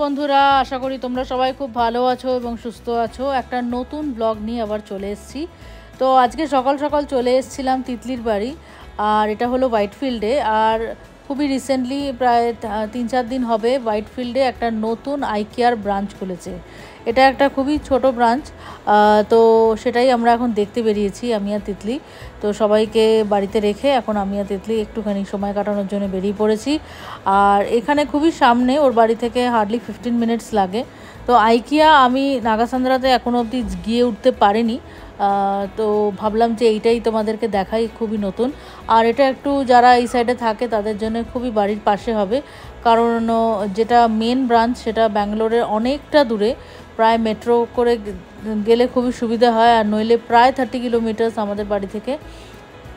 বন্ধুরা, আশা করি তোমরা সবাই খুব ভালো আছো এবং সুস্থ আছো। একটা নতুন ব্লগ নিয়ে আবার চলে এসেছি। তো আজকে সকাল সকাল চলে এসেছিলাম তিতলির বাড়ি, আর এটা হলো হোয়াইটফিল্ডে। আর খুবই রিসেন্টলি প্রায় 3-4 দিন হবে হোয়াইটফিল্ডে একটা নতুন আইকেয়ার ব্রাঞ্চ খুলেছে। এটা একটা খুবই ছোট ব্রাঞ্চ, তো সেটাই আমরা এখন দেখতে বেরিয়েছি আমি আর তিতলি। তো সবাইকে বাড়িতে রেখে এখন আমি আর তিতলি একটুখানি সময় কাটানোর জন্য বেরিয়ে পড়েছি। আর এখানে খুবই সামনে, ওর বাড়ি থেকে হার্ডলি 15 মিনিটস লাগে। তো আইকিয়া আমি নাগাসান্দ্রাতে এখনও অবধি গিয়ে উঠতে পারিনি, তো ভাবলাম যে এইটাই তোমাদেরকে দেখাই, খুবই নতুন। আর এটা একটু যারা এই সাইডে থাকে তাদের জন্য খুবই বাড়ির পাশে হবে, কারণ যেটা মেন ব্রাঞ্চ সেটা ব্যাঙ্গালোরের অনেকটা দূরে, প্রায় মেট্রো করে গেলে খুবই সুবিধা হয়, আর নইলে প্রায় 30 কিলোমিটার্স আমাদের বাড়ি থেকে।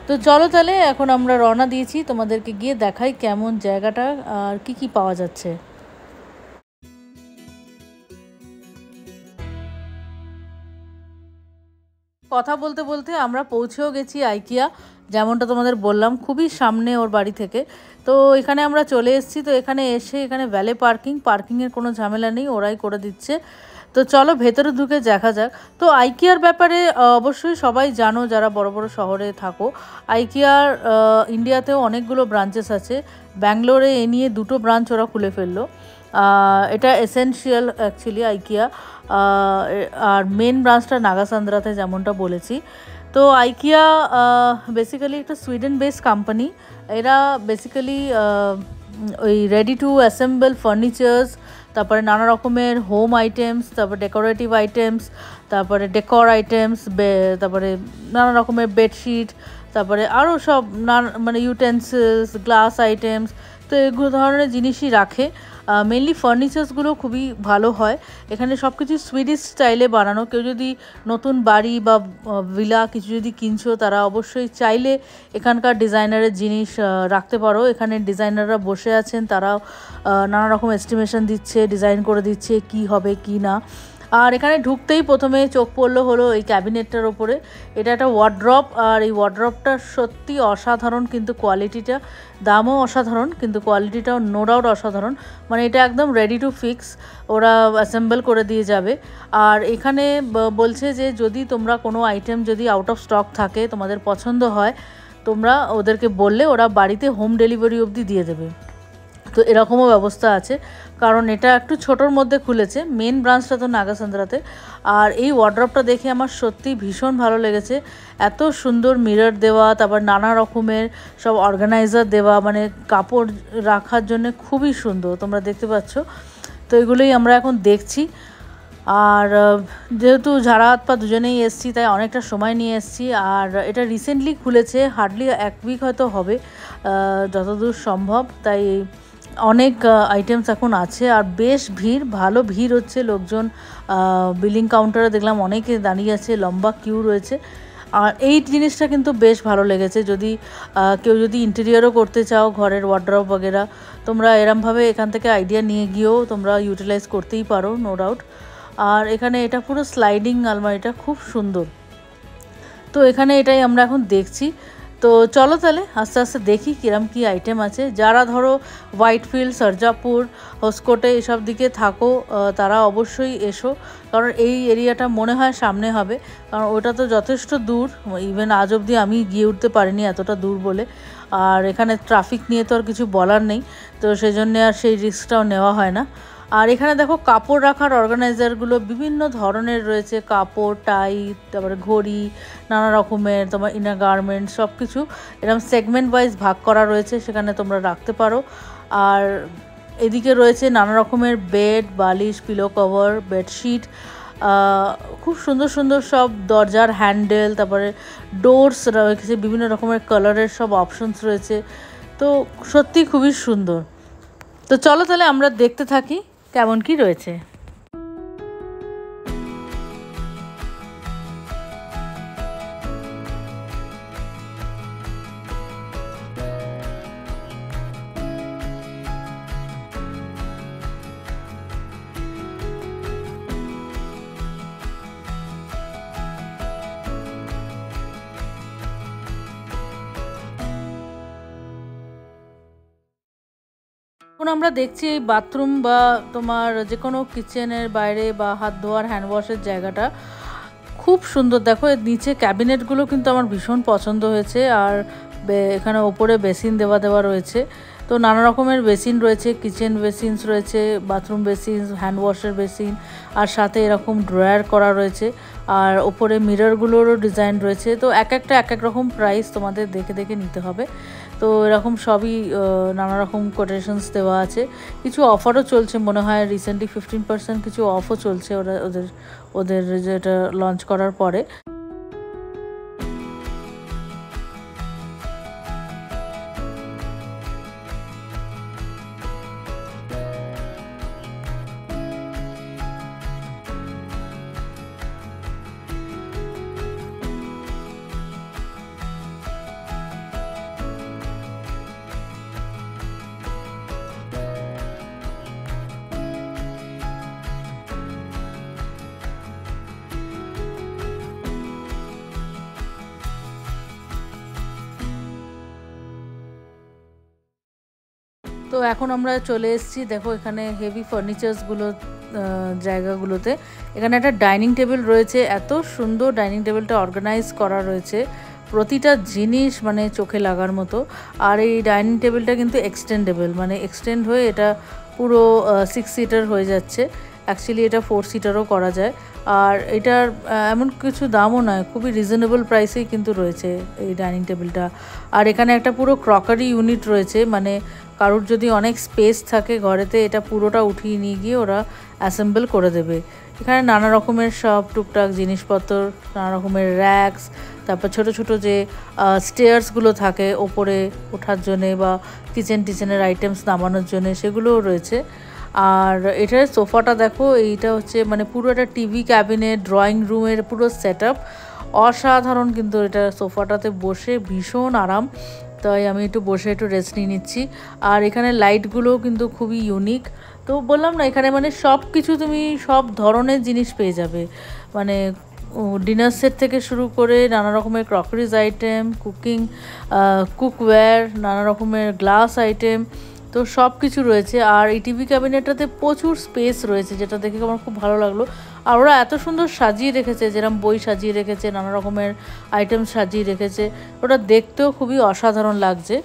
তো চলো তাহলে এখন আমরা রওনা দিয়েছি, তোমাদেরকে গিয়ে দেখাই কেমন জায়গাটা আর কি কি পাওয়া যাচ্ছে। কথা বলতে বলতে আমরা পৌঁছেও গেছি আইকিয়া, যেমনটা তোমাদের বললাম খুবই সামনে ওর বাড়ি থেকে। তো এখানে আমরা চলে এসেছি। তো এখানে এসে এখানে ভ্যালে পার্কিংয়ের কোনো ঝামেলা নেই, ওরাই করে দিচ্ছে। তো চলো ভেতরে ঢুকে দেখা যাক। তো আইকিয়ার ব্যাপারে অবশ্যই সবাই জানো যারা বড় বড় শহরে থাকো। আইকিয়ার ইন্ডিয়াতেও অনেকগুলো ব্রাঞ্চেস আছে। ব্যাঙ্গালোরে এ নিয়ে 2টো ব্রাঞ্চ ওরা খুলে ফেললো। এটা এসেনশিয়াল অ্যাকচুয়ালি আইকিয়া, আর মেন ব্রাঞ্চটা নাগাসান্দ্রাতে যেমনটা বলেছি। তো আইকিয়া বেসিক্যালি একটা সুইডেন বেসড কোম্পানি। এরা বেসিক্যালি ওই রেডি টু অ্যাসেম্বল ফার্নিচার্স, তারপরে নানা রকমের হোম আইটেমস, তারপরে ডেকোরেটিভ আইটেমস, তারপরে ডেকর আইটেমস, তারপরে নানা রকমের বেডশিট, তারপরে আরও সব মানে ইউটেন্সিলস, গ্লাস আইটেমস, তো এগুলো ধরনের জিনিসই রাখে। মেনলি ফার্নিচার্সগুলো খুবই ভালো হয়। এখানে সব কিছু সুইডিশ স্টাইলে বানানো। কেউ যদি নতুন বাড়ি বা ভিলা কিছু যদি কিনছো, তারা অবশ্যই চাইলে এখানকার ডিজাইনারের জিনিস রাখতে পারো। এখানে ডিজাইনাররা বসে আছেন, তারাও নানা রকম এস্টিমেশন দিচ্ছে, ডিজাইন করে দিচ্ছে কি হবে কি না। আর এখানে ঢুকতেই প্রথমে চোখ পড়লো হলো এই ক্যাবিনেটটার ওপরে। এটা একটা ওয়ার্ড্রপ, আর এই ওয়ার্ড্রপটা সত্যি অসাধারণ, কিন্তু কোয়ালিটিটা, দামও অসাধারণ কিন্তু কোয়ালিটিটাও নো ডাউট অসাধারণ। মানে এটা একদম রেডি টু ফিক্স, ওরা অ্যাসেম্বল করে দিয়ে যাবে। আর এখানে বলছে যে যদি তোমরা কোনো আইটেম যদি আউট অফ স্টক থাকে, তোমাদের পছন্দ হয়, তোমরা ওদেরকে বললে ওরা বাড়িতে হোম ডেলিভারি অবধি দিয়ে দেবে। তো এরকমও ব্যবস্থা আছে, কারণ এটা একটু ছোটোর মধ্যে খুলেছে। মেন ব্রাঞ্চটা তো নাগাসান্দ্রাতে। আর এই ওয়ার্ড্রপটা দেখে আমার সত্যি ভীষণ ভালো লেগেছে। এত সুন্দর মিরর দেওয়া, তারপর নানা রকমের সব অর্গানাইজার দেওয়া, মানে কাপড় রাখার জন্য খুবই সুন্দর, তোমরা দেখতে পাচ্ছ। তো এগুলোই আমরা এখন দেখছি। আর যেহেতু ঝাড়া হাত পা দুজনেই এসছি, তাই অনেকটা সময় নিয়ে এসছি। আর এটা রিসেন্টলি খুলেছে, হার্ডলি 1 উইক হয়তো হবে যতদূর সম্ভব। তাই অনেক আইটেমস এখন আছে, আর বেশ ভিড়, ভালো ভিড় হচ্ছে। লোকজন বিলিং কাউন্টারে দেখলাম অনেকে দাঁড়িয়ে আছে, লম্বা কিউ রয়েছে। আর এই জিনিসটা কিন্তু বেশ ভালো লেগেছে। যদি কেউ যদি ইন্টেরিয়রও করতে চাও ঘরের ওয়ার্ড্রপ বগেরা, তোমরা এরমভাবে এখান থেকে আইডিয়া নিয়ে গিয়েও তোমরা ইউটিলাইজ করতেই পারো, নো ডাউট। আর এখানে এটা পুরো স্লাইডিং আলমারিটা খুব সুন্দর। তো এখানে এটাই আমরা এখন দেখছি। তো চলো তাহলে আস্তে আস্তে দেখি কিরম কি আইটেম আছে। যারা ধরো হোয়াইটফিল্ড, সরজাপুর, হোসকোটে এসব দিকে থাকো, তারা অবশ্যই এসো, কারণ এই এরিয়াটা মনে হয় সামনে হবে, কারণ ওটা তো যথেষ্ট দূর। ইভেন আজ অবধি আমি গিয়ে উঠতে পারিনি এতটা দূর বলে। আর এখানে ট্রাফিক নিয়ে তো আর কিছু বলার নেই, তো সেই জন্যে আর সেই রিস্কটাও নেওয়া হয় না। আর এখানে দেখো কাপড় রাখার অর্গানাইজারগুলো বিভিন্ন ধরনের রয়েছে, কাপড়, টাই, তারপরে ঘড়ি, নানা রকমের তোমার ইনার গার্মেন্টস, সব কিছু এরকম সেগমেন্ট ওয়াইজ ভাগ করা রয়েছে, সেখানে তোমরা রাখতে পারো। আর এদিকে রয়েছে নানা রকমের বেড, বালিশ, পিলো কভার, বেডশিট, খুব সুন্দর সুন্দর সব দরজার হ্যান্ডেল, তারপরে ডোরস রয়েছে, বিভিন্ন রকমের কালারের সব অপশনস রয়েছে। তো সত্যি খুবই সুন্দর। তো চলো তাহলে আমরা দেখতে থাকি কেমন কি রয়েছে। এখন আমরা দেখছি এই বাথরুম বা তোমার যে কোনো কিচেনের বাইরে বা হাত ধোয়ার হ্যান্ড ওয়াশের জায়গাটা খুব সুন্দর। দেখো এর নিচে ক্যাবিনেটগুলো কিন্তু আমার ভীষণ পছন্দ হয়েছে। আর এখানে ওপরে বেসিন দেওয়া রয়েছে। তো নানা রকমের বেসিন রয়েছে, কিচেন বেসিনস রয়েছে, বাথরুম বেসিন, হ্যান্ড ওয়াশের বেসিন, আর সাথে এরকম ড্রয়ার করা রয়েছে। আর ওপরে মিররগুলোরও ডিজাইন রয়েছে। তো এক এক রকম প্রাইস তোমাদের দেখে দেখে নিতে হবে। তো এরকম সবই নানা রকম কোটেশনস দেওয়া আছে। কিছু অফারও চলছে মনে হয়, রিসেন্টলি 15% কিছু অফও চলছে ওদের যেটা লঞ্চ করার পরে। তো এখন আমরা চলে এসেছি, দেখো এখানে হেভি ফার্নিচার্সগুলো জায়গাগুলোতে। এখানে একটা ডাইনিং টেবিল রয়েছে, এত সুন্দর ডাইনিং টেবিলটা অর্গানাইজ করা রয়েছে, প্রতিটা জিনিস মানে চোখে লাগার মতো। আর এই ডাইনিং টেবিলটা কিন্তু এক্সটেন্ডেবল, মানে এক্সটেন্ড হয়ে এটা পুরো 6 সিটার হয়ে যাচ্ছে। অ্যাকচুয়ালি এটা 4 সিটারও করা যায়। আর এটার এমন কিছু দামও নয়, খুবই রিজনেবল প্রাইসেই কিন্তু রয়েছে এই ডাইনিং টেবিলটা। আর এখানে একটা পুরো ক্রকারি ইউনিট রয়েছে, মানে কারোর যদি অনেক স্পেস থাকে ঘরেতে, এটা পুরোটা উঠিয়ে নিয়ে গিয়ে ওরা অ্যাসেম্বল করে দেবে। এখানে নানা রকমের সব টুকটাক জিনিসপত্র, নানা রকমের র্যাকস, তারপর ছোট ছোট যে স্টেয়ার্সগুলো থাকে ওপরে ওঠার জন্যে বা কিচেনের আইটেমস নামানোর জন্যে, সেগুলোও রয়েছে। আর এটার সোফাটা দেখো, এইটা হচ্ছে মানে পুরো একটা টিভি ক্যাবিনেট, ড্রয়িং রুমের পুরো সেট আপ, অসাধারণ। কিন্তু এটা সোফাটাতে বসে ভীষণ আরাম, তাই আমি একটু বসে একটু রেস্ট নিয়ে নিচ্ছি। আর এখানে লাইটগুলোও কিন্তু খুবই ইউনিক। তো বললাম না, এখানে মানে সব কিছু তুমি সব ধরনের জিনিস পেয়ে যাবে, মানে ডিনার সেট থেকে শুরু করে নানা রকমের ক্রকারিজ আইটেম, কুকওয়্যার, নানা রকমের গ্লাস আইটেম, তো সব কিছু রয়েছে। আর এই টিভি ক্যাবিনেটটাতে প্রচুর স্পেস রয়েছে, যেটা দেখে আমার খুব ভালো লাগলো। আর ওরা এত সুন্দর সাজিয়ে রেখেছে, যেরকম বই সাজিয়ে রেখেছে, নানা রকমের আইটেম সাজিয়ে রেখেছে, ওটা দেখতেও খুবই অসাধারণ লাগছে।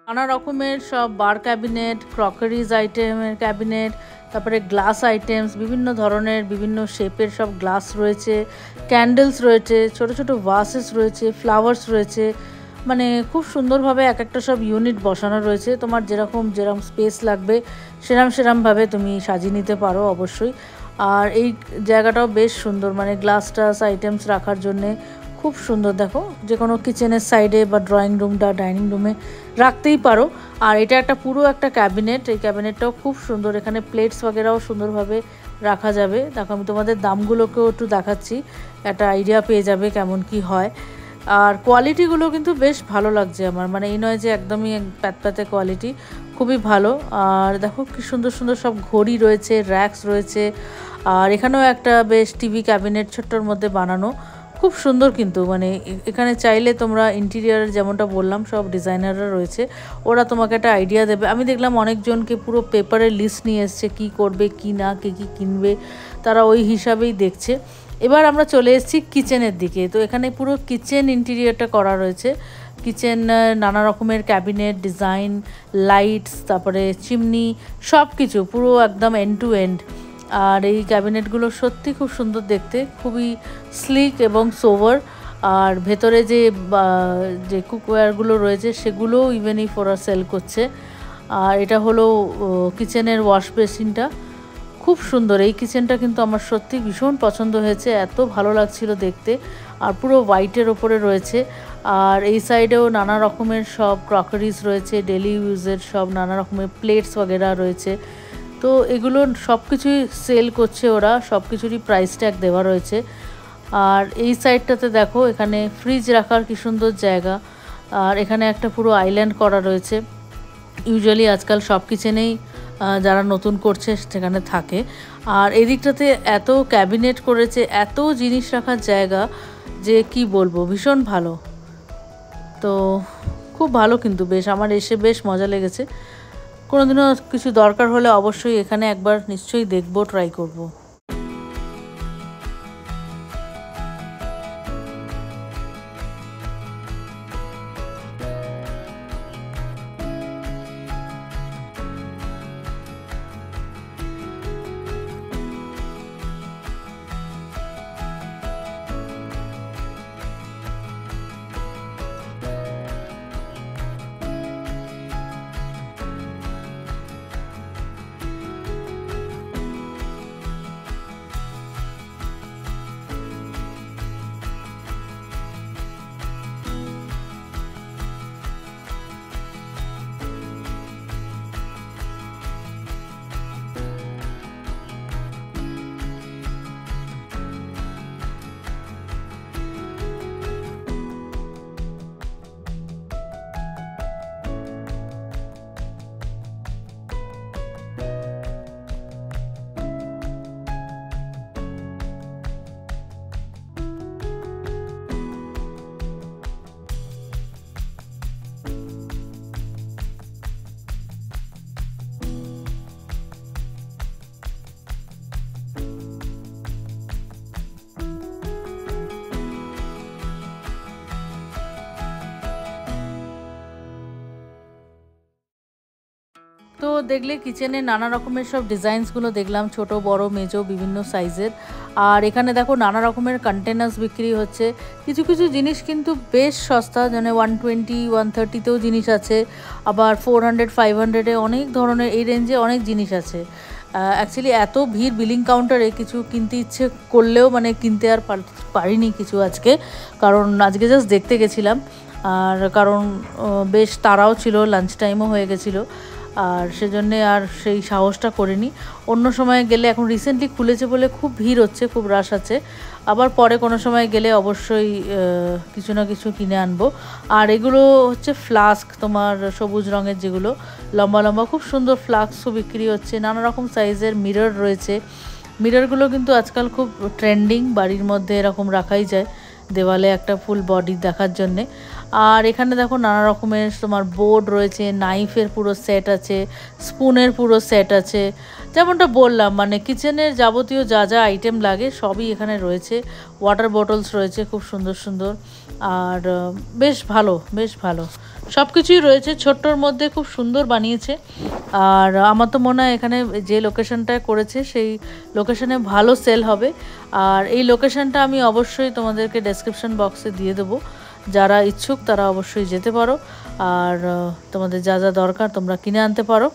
নানা রকমের সব বার ক্যাবিনেট, ক্রকারিজ আইটেমের ক্যাবিনেট, তারপরে গ্লাস আইটেমস, বিভিন্ন ধরনের বিভিন্ন শেপের সব গ্লাস রয়েছে, ক্যান্ডেলস রয়েছে, ছোট ছোট ভাসেস রয়েছে, ফ্লাওয়ার্স রয়েছে, মানে খুব সুন্দরভাবে এক একটা সব ইউনিট বসানো রয়েছে। তোমার যেরকম স্পেস লাগবে সেরমভাবে তুমি সাজিয়ে নিতে পারো অবশ্যই। আর এই জায়গাটাও বেশ সুন্দর, মানে গ্লাস টাস আইটেমস রাখার জন্যে খুব সুন্দর। দেখো যে কোনো কিচেনের সাইডে বা ড্রয়িং রুমটা ডাইনিং রুমে রাখতেই পারো। আর এটা একটা পুরো একটা ক্যাবিনেট, এই ক্যাবিনেটটাও খুব সুন্দর, এখানে প্লেটস বাগেরাও সুন্দরভাবে রাখা যাবে। দেখো আমি তোমাদের দামগুলোকেও একটু দেখাচ্ছি, একটা আইডিয়া পেয়ে যাবে কেমন কি হয়। আর কোয়ালিটিগুলো কিন্তু বেশ ভালো লাগছে আমার, মানে এই নয় যে একদমই প্যাতপ্যাতে কোয়ালিটি, খুবই ভালো। আর দেখো কি সুন্দর সুন্দর সব ঘড়ি রয়েছে, র্যাকস রয়েছে। আর এখানেও একটা বেশ টিভি ক্যাবিনেট ছোট্টর মধ্যে বানানো, খুব সুন্দর। কিন্তু মানে এখানে চাইলে তোমরা ইন্টেরিয়ার যেমনটা বললাম সব ডিজাইনাররা রয়েছে, ওরা তোমাকে একটা আইডিয়া দেবে। আমি দেখলাম অনেকজনকে পুরো পেপারের লিস্ট নিয়ে এসছে, কী করবে কী না, কে কী কিনবে, তারা ওই হিসাবেই দেখছে। এবার আমরা চলে এসেছি কিচেনের দিকে। তো এখানে পুরো কিচেন ইন্টেরিয়রটা করা রয়েছে, কিচেন নানা রকমের ক্যাবিনেট ডিজাইন, লাইটস, তারপরে চিমনি, সব কিছু পুরো একদম এন্ড টু এন্ড। আর এই ক্যাবিনেটগুলো সত্যি খুব সুন্দর দেখতে, খুবই স্লিক এবং সোভার। আর ভেতরে যে কুকওয়্যারগুলো রয়েছে সেগুলোও ইভেন ওরা সেল করছে। আর এটা হলো কিচেনের ওয়াশ বেসিনটা, খুব খুব সুন্দর এই কিচেনটা, কিন্তু আমার সত্যি ভীষণ পছন্দ হয়েছে, এত ভালো লাগছিল দেখতে। আর পুরো হোয়াইটের ওপরে রয়েছে। আর এই সাইডেও নানা রকমের সব ক্রকারিজ রয়েছে, ডেলি ইউজের সব নানা রকমের প্লেটস বগেরা রয়েছে। তো এগুলো সব কিছুই সেল করছে ওরা, সব কিছুরই প্রাইস ট্যাগ দেওয়া রয়েছে। আর এই সাইডটাতে দেখো এখানে ফ্রিজ রাখার কি সুন্দর জায়গা। আর এখানে একটা পুরো আইল্যান্ড করা রয়েছে। ইউজুয়ালি আজকাল সব কিচেনেই যারা নতুন করছে সেখানে থাকে। আর এদিকটাতে এত ক্যাবিনেট করেছে, এত জিনিস রাখার জায়গা যে কি বলবো, ভীষণ ভালো। তো খুব ভালো, কিন্তু বেশ আমার এসে বেশ মজা লেগেছে। কোনোদিনও কিছু দরকার হলে অবশ্যই এখানে একবার নিশ্চয়ই দেখবো, ট্রাই করবো। তো দেখলে কিচেনে নানা রকমের সব ডিজাইনসগুলো দেখলাম, ছোট বড় মেজো বিভিন্ন সাইজের। আর এখানে দেখো নানা রকমের কন্টেনার্স বিক্রি হচ্ছে। কিছু কিছু জিনিস কিন্তু বেশ সস্তা, মানে 120 130তেও জিনিস আছে, আবার 400 500-এ অনেক ধরনের, এই রেঞ্জে অনেক জিনিস আছে। অ্যাকচুয়ালি এত ভিড় বিলিং কাউন্টারে, কিছু কিনতে ইচ্ছে করলেও মানে কিনতে আর পারিনি কিছু আজকে, কারণ আজকে জাস্ট দেখতে গেছিলাম। আর কারণ বেশ তাড়াও ছিল, লাঞ্চ টাইমও হয়ে গেছিলো, আর সেজন্যে আর সেই সাহসটা করিনি। অন্য সময় গেলে, এখন রিসেন্টলি খুলেছে বলে খুব ভিড় হচ্ছে, খুব রাশ আছে, আবার পরে কোনো সময় গেলে অবশ্যই কিছু না কিছু কিনে আনবো। আর এগুলো হচ্ছে ফ্লাস্ক, তোমার সবুজ রঙের যেগুলো লম্বা লম্বা খুব সুন্দর ফ্লাস্কও বিক্রি হচ্ছে। নানা রকম সাইজের মিরর রয়েছে। মিররগুলো কিন্তু আজকাল খুব ট্রেন্ডিং, বাড়ির মধ্যে এরকম রাখাই যায় দেওয়ালে একটা ফুল বডি দেখার জন্যে। আর এখানে দেখো নানা রকমের তোমার বোর্ড রয়েছে, নাইফের পুরো সেট আছে, স্পুনের পুরো সেট আছে। যেমনটা বললাম, মানে কিচেনের যাবতীয় যা যা আইটেম লাগে সবই এখানে রয়েছে। ওয়াটার বোটলস রয়েছে খুব সুন্দর সুন্দর। আর বেশ ভালো, বেশ ভালো সব কিছুই রয়েছে, ছোট্টর মধ্যে খুব সুন্দর বানিয়েছে। আর আমার তো মনে হয় এখানে যে লোকেশনটায় করেছে সেই লোকেশনে ভালো সেল হবে। আর এই লোকেশনটা আমি অবশ্যই তোমাদেরকে ডেসক্রিপশন বক্সে দিয়ে দেবো, যারা ইচ্ছুক তারা অবশ্যই যেতে পারো। আর তোমাদের যা যা দরকার তোমরা কিনে আনতে পারো।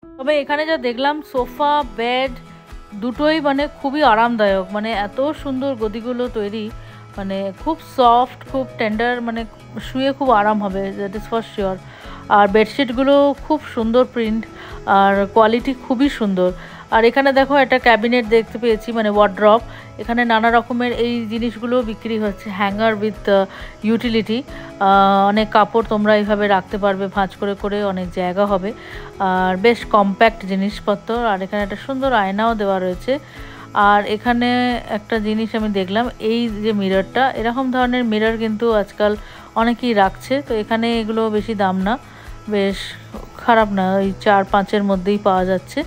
তবে এখানে যা দেখলাম, সোফা বেড দুটোই মানে খুবই আরামদায়ক, মানে এত সুন্দর গদিগুলো তৈরি, মানে খুব সফট, খুব টেন্ডার, মানে শুয়ে খুব আরাম হবে, দ্যাট ইজ ফর শিওর। আর বেডশিটগুলো খুব সুন্দর প্রিন্ট, আর কোয়ালিটি খুবই সুন্দর। আর এখানে দেখো একটা ক্যাবিনেট দেখতে পেয়েছি, মানে ওয়ার্ড্রপ। এখানে নানা রকমের এই জিনিসগুলো বিক্রি হচ্ছে, হ্যাঙ্গার উইথ ইউটিলিটি। অনেক কাপড় তোমরা এইভাবে রাখতে পারবে ভাঁজ করে করে, অনেক জায়গা হবে, আর বেশ কম্প্যাক্ট জিনিসপত্র। আর এখানে একটা সুন্দর আয়নাও দেওয়া রয়েছে। আর এখানে একটা জিনিস আমি দেখলাম, এই যে মিররটা, এরকম ধরনের মিরর কিন্তু আজকাল অনেকেই রাখছে। তো এখানে এগুলো বেশি দাম না, বেশ খারাপ না, ওই 4-5-এর মধ্যেই পাওয়া যাচ্ছে।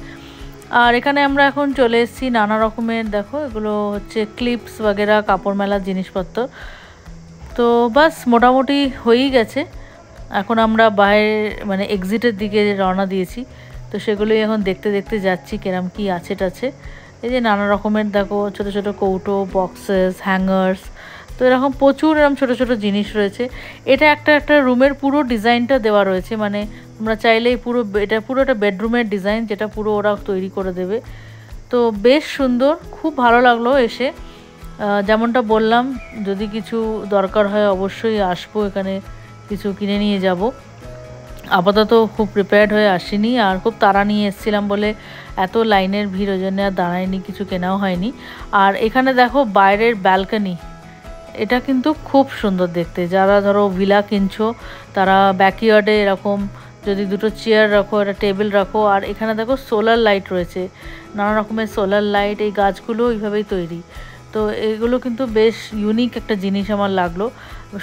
আর এখানে আমরা এখন চলে এসেছি নানা রকমের, দেখো এগুলো হচ্ছে ক্লিপস বাগেরা, কাপড় মেলার জিনিসপত্র। তো বাস মোটামুটি হয়েই গেছে। এখন আমরা বাইরে মানে এক্সিটের দিকে রওনা দিয়েছি। তো সেগুলোই এখন দেখতে দেখতে যাচ্ছি কিরম কি আছে টাছে। এই যে নানা রকমের দেখো ছোট ছোট কৌটো, বক্সেস, হ্যাঙ্গার্স, তো এরকম প্রচুর এরকম ছোট ছোট জিনিস রয়েছে। এটা একটা রুমের পুরো ডিজাইনটা দেওয়া রয়েছে, মানে তোমরা চাইলেই এটা পুরো একটা বেডরুমের ডিজাইন, যেটা পুরো ওরা তৈরি করে দেবে। তো বেশ সুন্দর, খুব ভালো লাগলো এসে। যেমনটা বললাম, যদি কিছু দরকার হয় অবশ্যই আসবো, এখানে কিছু কিনে নিয়ে যাব। আপাতত খুব প্রিপেয়ার্ড হয়ে আসিনি, আর খুব তাড়া নিয়ে এসেছিলাম বলে এত লাইনের ভিড়, ওই জন্য আর দাঁড়ায়নি, কিছু কেনাও হয়নি। আর এখানে দেখো বাইরের ব্যালকনি, এটা কিন্তু খুব সুন্দর দেখতে। যারা ধরো ভিলা কিনছো তারা ব্যাকইয়ার্ডে এরকম যদি দুটো চেয়ার রাখো, একটা টেবিল রাখো। আর এখানে দেখো সোলার লাইট রয়েছে, নানা রকমের সোলার লাইট, এই গাছগুলো এইভাবেই তৈরি। তো এগুলো কিন্তু বেশ ইউনিক একটা জিনিস আমার লাগলো।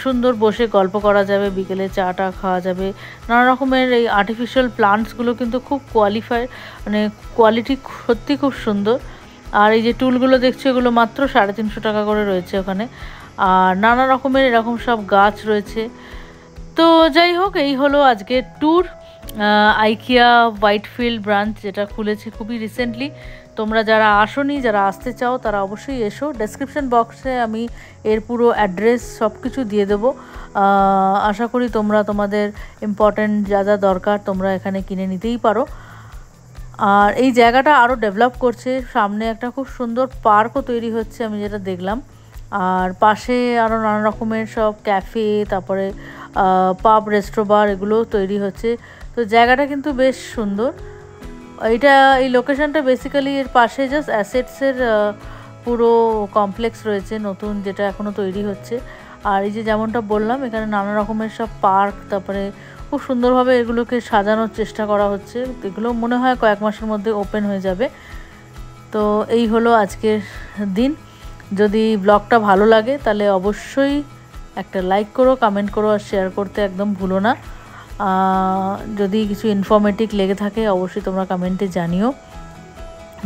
সুন্দর বসে গল্প করা যাবে, বিকেলে চাটা খাওয়া যাবে। নানা রকমের এই আর্টিফিশিয়াল প্লান্টসগুলো কিন্তু খুব মানে কোয়ালিটি সত্যি খুব সুন্দর। আর এই যে টুলগুলো দেখছো, এগুলো মাত্র 350 টাকা করে রয়েছে ওখানে। আর নানা রকমের এরকম সব গাছ রয়েছে। তো যাই হোক, এই হলো আজকের ট্যুর আইকিয়া হোয়াইটফিল্ড ব্রাঞ্চ, যেটা খুলেছে খুবই রিসেন্টলি। তোমরা যারা আসোনি, যারা আসতে চাও, তারা অবশ্যই এসো। ডেসক্রিপশন বক্সে আমি এর পুরো অ্যাড্রেস সব কিছু দিয়ে দেবো। আশা করি তোমরা তোমাদের ইম্পর্ট্যান্ট যা যা দরকার তোমরা এখানে কিনে নিতেই পারো। আর এই জায়গাটা আরও ডেভেলপ করছে, সামনে একটা খুব সুন্দর পার্কও তৈরি হচ্ছে আমি যেটা দেখলাম। আর পাশে আরও নানা রকমের সব ক্যাফে, তারপরে পাব, রেস্টুরেন্ট, এগুলোও তৈরি হচ্ছে। তো জায়গাটা কিন্তু বেশ সুন্দর। এই লোকেশনটা বেসিক্যালি এর পাশে জাস্ট অ্যাসেটসের পুরো কমপ্লেক্স রয়েছে নতুন, যেটা এখনও তৈরি হচ্ছে। আর এই যে যেমনটা বললাম, এখানে নানা রকমের সব পার্ক, তারপরে খুব সুন্দরভাবে এগুলোকে সাজানোর চেষ্টা করা হচ্ছে। এগুলো মনে হয় কয়েক মাসের মধ্যে ওপেন হয়ে যাবে। তো এই হলো আজকের দিন। যদি ব্লগটা ভালো লাগে তাহলে অবশ্যই একটা লাইক করো, কমেন্ট করো, আর শেয়ার করতে একদম ভুলো না। যদি কিছু ইনফরমেটিভ লেগে থাকে অবশ্যই তোমরা কমেন্টে জানিও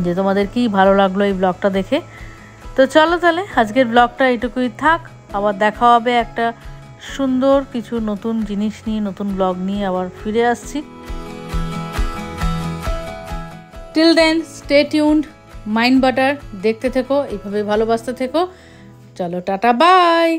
যে তোমাদের কি ভালো লাগলো এই ব্লগটা দেখে। তো চলো তাহলে আজকের ব্লগটা এইটুকুই থাক। আবার দেখা হবে একটা সুন্দর কিছু নতুন জিনিস নিয়ে, নতুন ব্লগ নিয়ে আবার ফিরে আসছি। Till then stay tuned, Mind Butter দেখতে থেকো, এইভাবে ভালোবাসতে থেকো। চলো টাটা, বাই।